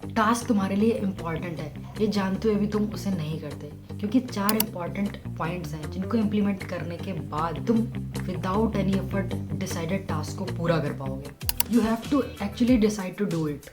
Task तुम्हारे लिए important है, ये जानते हुए भी तुम उसे नहीं करते, क्योंकि 4 इम्पॉर्टेंट पॉइंट्स हैं जिनको इम्प्लीमेंट करने के बाद तुम without any effort decided task को पूरा कर पाओगे। You have to actually decide to do it.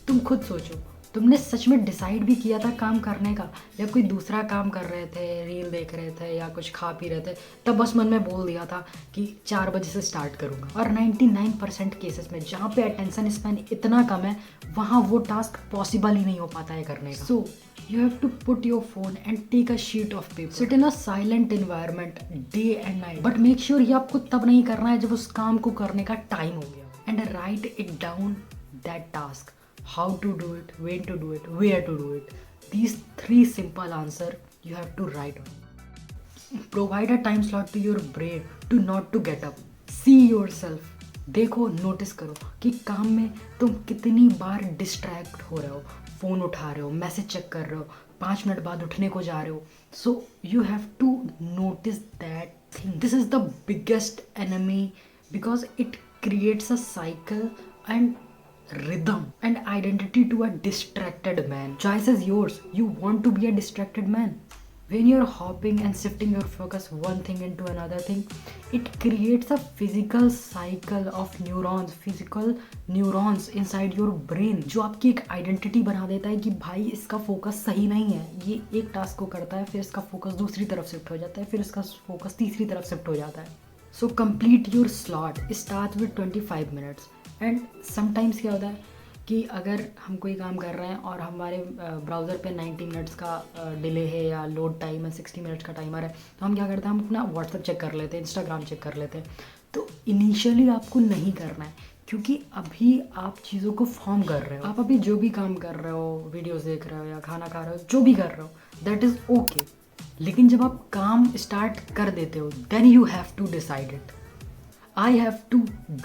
तुम खुद सोचो, तुमने सच में डिसाइड भी किया था काम करने का, या कोई दूसरा काम कर रहे थे, रील देख रहे थे या कुछ खा पी रहे थे, तब बस मन में बोल दिया था कि 4 बजे से स्टार्ट करूँगा। और 99% केसेस में जहाँ पे अटेंशन स्पैन इतना कम है, वहाँ वो टास्क पॉसिबल ही नहीं हो पाता है करने का। So you have to put your phone and take a sheet of paper, sit in a silent environment day and night, but make sure ये आपको तब नहीं करना है जब उस काम को करने का टाइम हो गया, and right it down that task, how to do it, when to do it, where to do it. These 3 simple answer you have to write on. Provide a time slot to your brain to not to get up. See yourself. देखो, notice करो कि काम में तुम कितनी बार distract हो रहे हो, फ़ोन उठा रहे हो, मैसेज चेक कर रहे हो, 5 मिनट बाद उठने को जा रहे हो. So you have to notice that thing. This is the biggest enemy because it creates a cycle and rhythm and identity to a distracted man. Choice is yours. You want to be a distracted man. When you're hopping and shifting your focus one thing into another thing, it creates a physical cycle of physical neurons inside your brain, जो आपकी एक identity बना देता है कि भाई इसका focus सही नहीं है, ये एक टास्क को करता है, फिर इसका फोकस दूसरी तरफ शिफ्ट हो जाता है, फिर इसका फोकस तीसरी तरफ शिफ्ट हो जाता है. So complete your slot start with 25 minutes. And sometimes क्या होता है कि अगर हम कोई काम कर रहे हैं और हमारे ब्राउज़र पे 90 मिनट्स का डिले है या लोड टाइम है, 60 मिनट्स का टाइमर है, तो हम क्या करते हैं, हम अपना व्हाट्सएप चेक कर लेते हैं, इंस्टाग्राम चेक कर लेते हैं. तो इनिशियली आपको नहीं करना है, क्योंकि अभी आप चीज़ों को फॉर्म कर रहे हो. आप अभी जो भी काम कर रहे हो, वीडियोज़ देख रहे हो या खाना खा रहे हो, जो भी कर रहे हो, दैट इज़ ओके. लेकिन जब आप काम स्टार्ट कर देते हो, then you have to decide it. I have to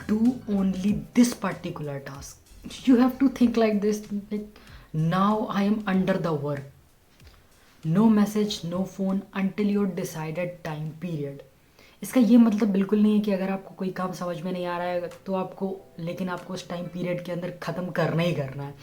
do only this particular task. You have to think like this, like now I am under the work. No message, no phone until your decided time period. इसका ये मतलब बिल्कुल नहीं है कि अगर आपको कोई काम समझ में नहीं आ रहा है तो आपको उस टाइम पीरियड के अंदर ख़त्म करना ही करना है.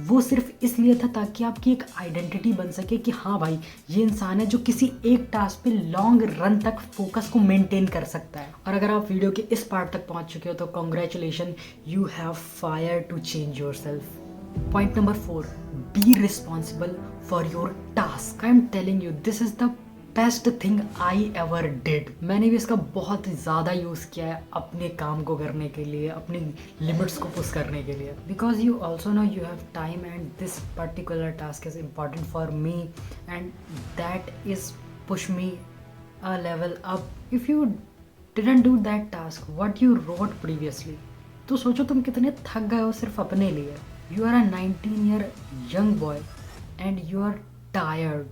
वो सिर्फ इसलिए था ताकि आपकी एक आइडेंटिटी बन सके कि हाँ भाई, ये इंसान है जो किसी एक टास्क पे लॉन्ग रन तक फोकस को मेंटेन कर सकता है. और अगर आप वीडियो के इस पार्ट तक पहुंच चुके हो तो congratulation, you have fire to change yourself. Point number 4, be responsible for your task. I am telling you, this is the best thing I ever did. मैंने भी इसका बहुत ज़्यादा यूज़ किया है अपने काम को करने के लिए, अपनी लिमिट्स को पुश करने के लिए. Because you also know you have time and this particular task is important for me and that is push me a level up. If you didn't do that task what you wrote previously, तो सोचो तुम कितने थक गए हो सिर्फ अपने लिए. You are a 19-year young boy and you are tired.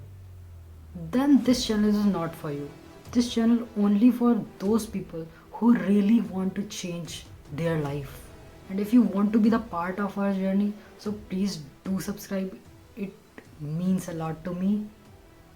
Then this channel is not for you. This channel only for those people who really want to change their life. And if you want to be the part of our journey, so please do subscribe. It means a lot to me.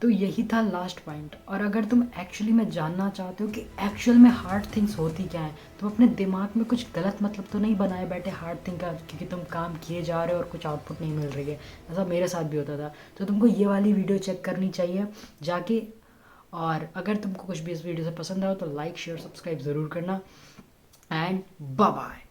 तो यही था last point. और अगर तुम actually में जानना चाहते हो कि एक्चुअल में हार्ड थिंग्स होती क्या हैं, तुम अपने दिमाग में कुछ गलत मतलब तो नहीं बनाए बैठे हार्ड थिंग का, क्योंकि तुम काम किए जा रहे हो और कुछ आउटपुट नहीं मिल रही है. ऐसा मेरे साथ भी होता था. तो तुमको ये वाली वीडियो चेक करनी चाहिए जाके. और अगर तुमको कुछ भी इस वीडियो से पसंद आए तो लाइक शेयर सब्सक्राइब ज़रूर करना. And bye bye.